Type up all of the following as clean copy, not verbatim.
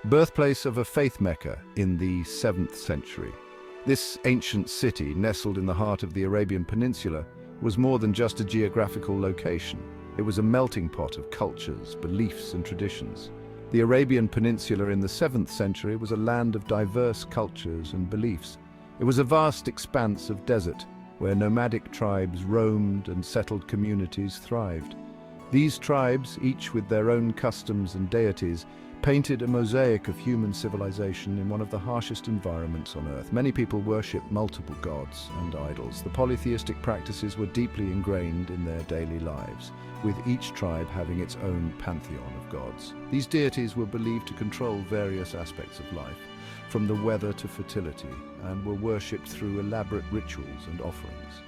birthplace of a faith Mecca in the 7th century. This ancient city, nestled in the heart of the Arabian Peninsula, was more than just a geographical location. It was a melting pot of cultures, beliefs, and traditions. The Arabian Peninsula in the 7th century was a land of diverse cultures and beliefs. It was a vast expanse of desert, where nomadic tribes roamed and settled communities thrived. These tribes, each with their own customs and deities, painted a mosaic of human civilization in one of the harshest environments on Earth. Many people worship multiple gods and idols. The polytheistic practices were deeply ingrained in their daily lives, with each tribe having its own pantheon of gods. These deities were believed to control various aspects of life, from the weather to fertility, and were worshipped through elaborate rituals and offerings.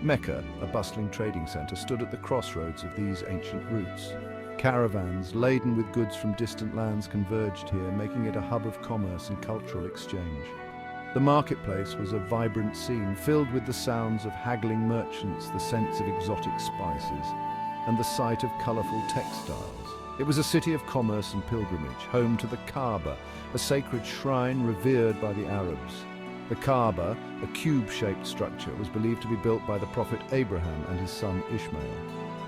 Mecca, a bustling trading center, stood at the crossroads of these ancient roots. Caravans laden with goods from distant lands converged here, making it a hub of commerce and cultural exchange. The marketplace was a vibrant scene, filled with the sounds of haggling merchants, the scents of exotic spices, and the sight of colorful textiles. It was a city of commerce and pilgrimage, home to the Kaaba, a sacred shrine revered by the Arabs. The Kaaba, a cube-shaped structure, was believed to be built by the prophet Abraham and his son Ishmael.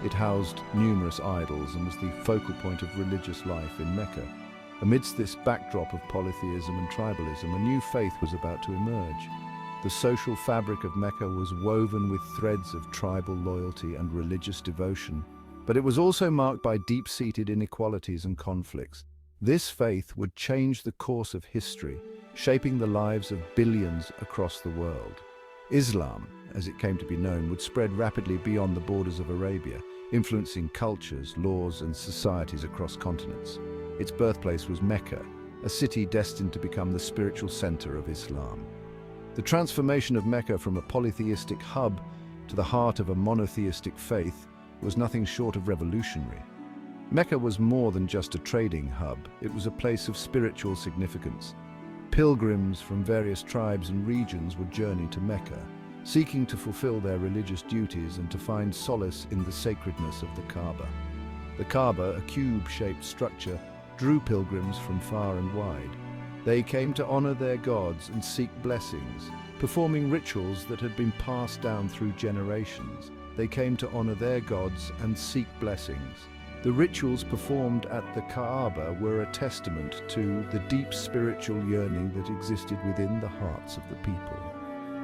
It housed numerous idols and was the focal point of religious life in Mecca. Amidst this backdrop of polytheism and tribalism, a new faith was about to emerge. The social fabric of Mecca was woven with threads of tribal loyalty and religious devotion, but it was also marked by deep-seated inequalities and conflicts. This faith would change the course of history, shaping the lives of billions across the world. Islam, as it came to be known, would spread rapidly beyond the borders of Arabia, influencing cultures, laws, and societies across continents. Its birthplace was Mecca, a city destined to become the spiritual center of Islam. The transformation of Mecca from a polytheistic hub to the heart of a monotheistic faith was nothing short of revolutionary. Mecca was more than just a trading hub. It was a place of spiritual significance. Pilgrims from various tribes and regions would journey to Mecca, seeking to fulfill their religious duties and to find solace in the sacredness of the Kaaba. The Kaaba, a cube-shaped structure, drew pilgrims from far and wide. They came to honor their gods and seek blessings, performing rituals that had been passed down through generations. They came to honor their gods and seek blessings. The rituals performed at the Kaaba were a testament to the deep spiritual yearning that existed within the hearts of the people.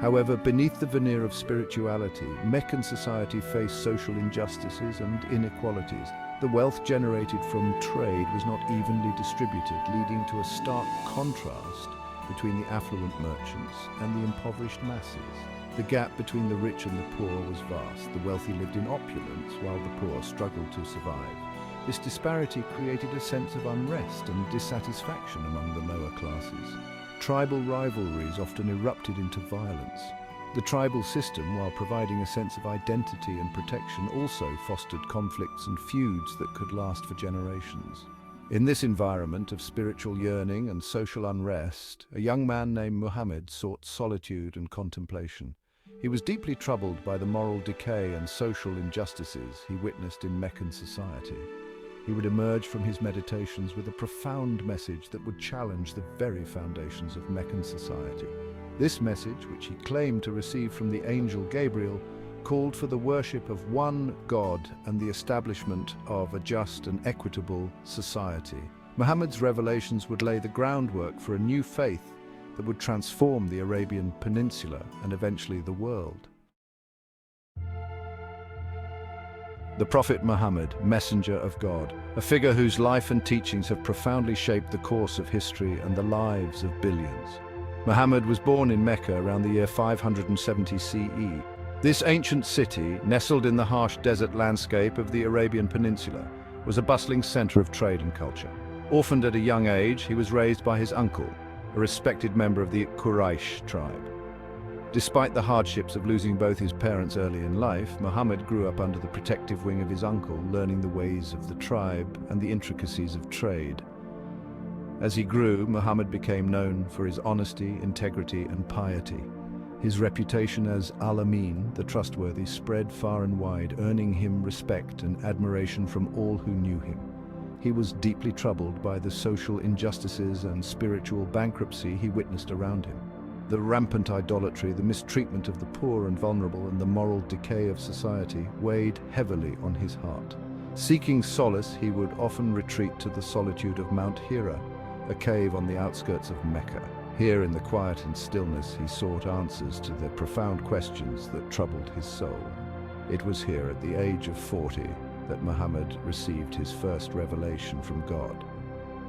However, beneath the veneer of spirituality, Meccan society faced social injustices and inequalities. The wealth generated from trade was not evenly distributed, leading to a stark contrast between the affluent merchants and the impoverished masses. The gap between the rich and the poor was vast. The wealthy lived in opulence, while the poor struggled to survive. This disparity created a sense of unrest and dissatisfaction among the lower classes. Tribal rivalries often erupted into violence. The tribal system, while providing a sense of identity and protection, also fostered conflicts and feuds that could last for generations. In this environment of spiritual yearning and social unrest, a young man named Muhammad sought solitude and contemplation. He was deeply troubled by the moral decay and social injustices he witnessed in Meccan society. He would emerge from his meditations with a profound message that would challenge the very foundations of Meccan society. This message, which he claimed to receive from the angel Gabriel, called for the worship of one God and the establishment of a just and equitable society. Muhammad's revelations would lay the groundwork for a new faith that would transform the Arabian Peninsula and eventually the world. The Prophet Muhammad, messenger of God, a figure whose life and teachings have profoundly shaped the course of history and the lives of billions. Muhammad was born in Mecca around the year 570 CE. This ancient city, nestled in the harsh desert landscape of the Arabian Peninsula, was a bustling center of trade and culture. Orphaned at a young age, he was raised by his uncle, a respected member of the Quraysh tribe. Despite the hardships of losing both his parents early in life, Muhammad grew up under the protective wing of his uncle, learning the ways of the tribe and the intricacies of trade. As he grew, Muhammad became known for his honesty, integrity, and piety. His reputation as Al-Amin, the trustworthy, spread far and wide, earning him respect and admiration from all who knew him. he was deeply troubled by the social injustices and spiritual bankruptcy he witnessed around him. The rampant idolatry, the mistreatment of the poor and vulnerable, and the moral decay of society weighed heavily on his heart. Seeking solace, he would often retreat to the solitude of Mount Hira, a cave on the outskirts of Mecca. Here, in the quiet and stillness, he sought answers to the profound questions that troubled his soul. It was here, at the age of 40, that Muhammad received his first revelation from God.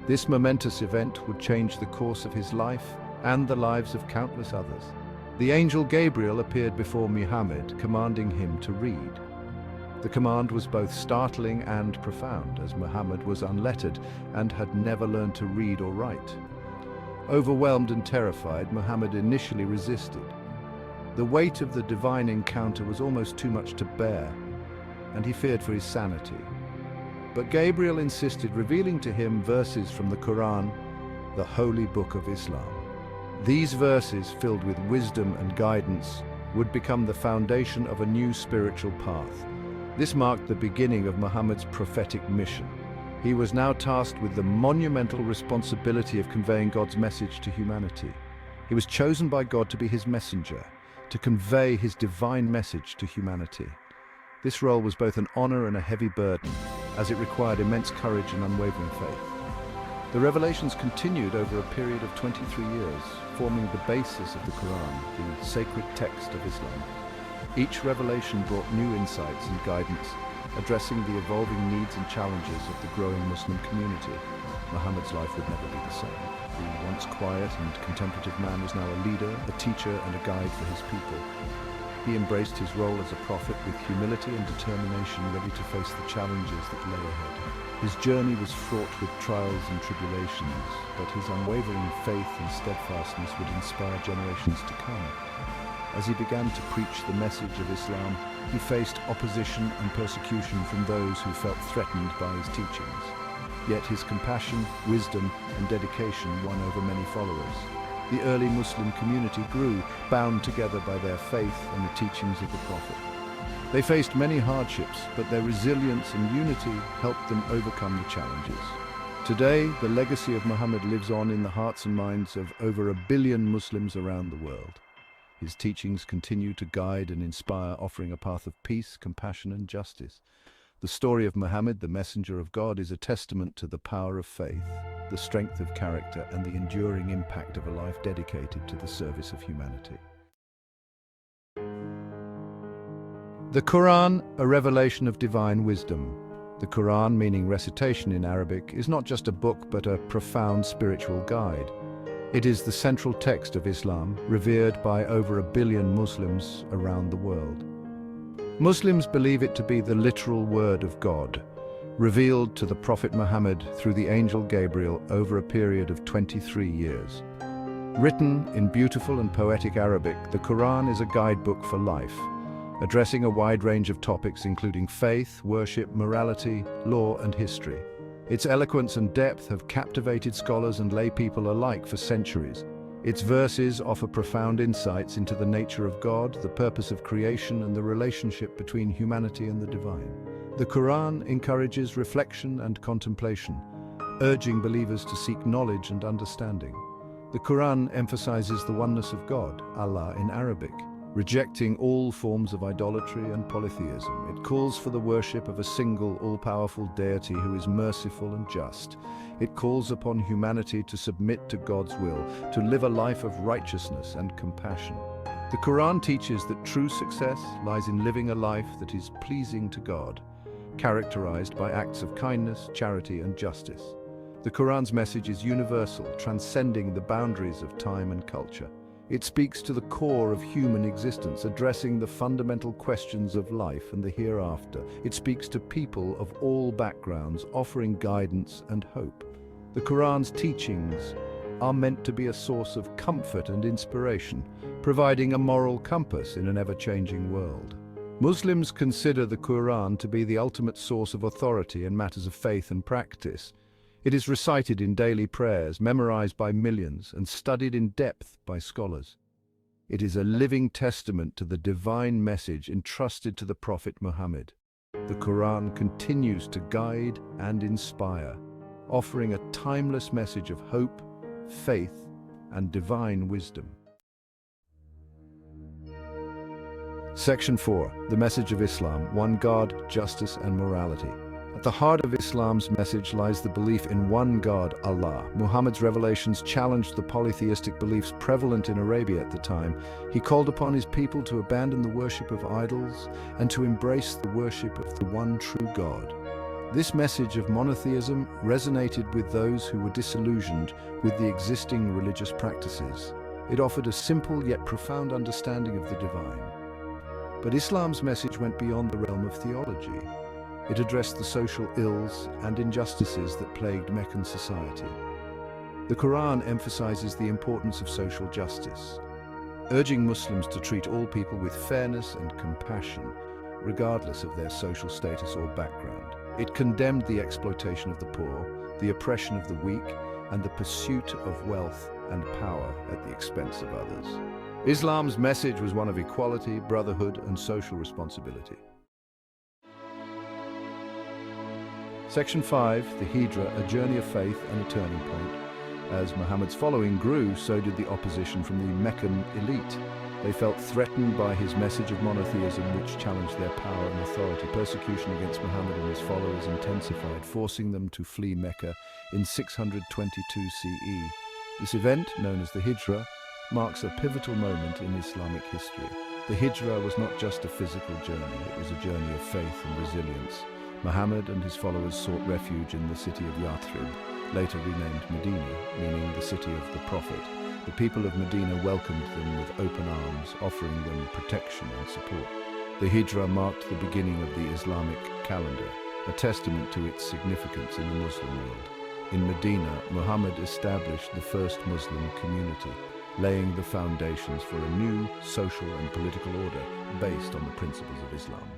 This momentous event would change the course of his life and the lives of countless others. The angel Gabriel appeared before Muhammad, commanding him to read. The command was both startling and profound, as Muhammad was unlettered and had never learned to read or write. Overwhelmed and terrified, Muhammad initially resisted. The weight of the divine encounter was almost too much to bear, and he feared for his sanity. But Gabriel insisted, revealing to him verses from the Quran, the holy book of Islam. These verses, filled with wisdom and guidance, would become the foundation of a new spiritual path. This marked the beginning of Muhammad's prophetic mission. He was now tasked with the monumental responsibility of conveying God's message to humanity. He was chosen by God to be his messenger, to convey his divine message to humanity. This role was both an honor and a heavy burden, as it required immense courage and unwavering faith. The revelations continued over a period of 23 years, forming the basis of the Quran, the sacred text of Islam. Each revelation brought new insights and guidance, addressing the evolving needs and challenges of the growing Muslim community. Muhammad's life would never be the same. The once quiet and contemplative man was now a leader, a teacher, and a guide for his people. He embraced his role as a prophet with humility and determination, ready to face the challenges that lay ahead. His journey was fraught with trials and tribulations, but his unwavering faith and steadfastness would inspire generations to come. As he began to preach the message of Islam, he faced opposition and persecution from those who felt threatened by his teachings. Yet his compassion, wisdom, and dedication won over many followers. The early Muslim community grew, bound together by their faith and the teachings of the Prophet. They faced many hardships, but their resilience and unity helped them overcome the challenges. Today, the legacy of Muhammad lives on in the hearts and minds of over 1 billion Muslims around the world. His teachings continue to guide and inspire, offering a path of peace, compassion, and justice. The story of Muhammad, the messenger of God, is a testament to the power of faith, the strength of character, and the enduring impact of a life dedicated to the service of humanity. The Quran, a revelation of divine wisdom. The Quran, meaning recitation in Arabic, is not just a book but a profound spiritual guide. It is the central text of Islam, revered by over 1 billion Muslims around the world. Muslims believe it to be the literal word of God, revealed to the Prophet Muhammad through the angel Gabriel over a period of 23 years. Written in beautiful and poetic Arabic, the Quran is a guidebook for life, addressing a wide range of topics including faith, worship, morality, law, and history. Its eloquence and depth have captivated scholars and lay people alike for centuries. Its verses offer profound insights into the nature of God, the purpose of creation, and the relationship between humanity and the divine. The Quran encourages reflection and contemplation, urging believers to seek knowledge and understanding. The Quran emphasizes the oneness of God, Allah in Arabic, rejecting all forms of idolatry and polytheism. It calls for the worship of a single, all-powerful deity who is merciful and just. It calls upon humanity to submit to God's will, to live a life of righteousness and compassion. The Quran teaches that true success lies in living a life that is pleasing to God, characterized by acts of kindness, charity, and justice. The Quran's message is universal, transcending the boundaries of time and culture. It speaks to the core of human existence, addressing the fundamental questions of life and the hereafter. It speaks to people of all backgrounds, offering guidance and hope. The Quran's teachings are meant to be a source of comfort and inspiration, providing a moral compass in an ever-changing world. Muslims consider the Quran to be the ultimate source of authority in matters of faith and practice. It is recited in daily prayers, memorized by millions, and studied in depth by scholars. It is a living testament to the divine message entrusted to the Prophet Muhammad. The Quran continues to guide and inspire, offering a timeless message of hope, faith, and divine wisdom. Section 4. The Message of Islam: One God, Justice and Morality. At the heart of Islam's message lies the belief in one God, Allah. Muhammad's revelations challenged the polytheistic beliefs prevalent in Arabia at the time. He called upon his people to abandon the worship of idols and to embrace the worship of the one true God. This message of monotheism resonated with those who were disillusioned with the existing religious practices. It offered a simple yet profound understanding of the divine. But Islam's message went beyond the realm of theology. It addressed the social ills and injustices that plagued Meccan society. The Quran emphasizes the importance of social justice, urging Muslims to treat all people with fairness and compassion, regardless of their social status or background. It condemned the exploitation of the poor, the oppression of the weak, and the pursuit of wealth and power at the expense of others. Islam's message was one of equality, brotherhood, and social responsibility. Section 5, the Hijra, a journey of faith and a turning point. As Muhammad's following grew, so did the opposition from the Meccan elite. They felt threatened by his message of monotheism, which challenged their power and authority. Persecution against Muhammad and his followers intensified, forcing them to flee Mecca in 622 CE. This event, known as the Hijra, marks a pivotal moment in Islamic history. The Hijra was not just a physical journey, it was a journey of faith and resilience. Muhammad and his followers sought refuge in the city of Yathrib, later renamed Medina, meaning the city of the Prophet. The people of Medina welcomed them with open arms, offering them protection and support. The Hijra marked the beginning of the Islamic calendar, a testament to its significance in the Muslim world. In Medina, Muhammad established the first Muslim community, laying the foundations for a new social and political order based on the principles of Islam.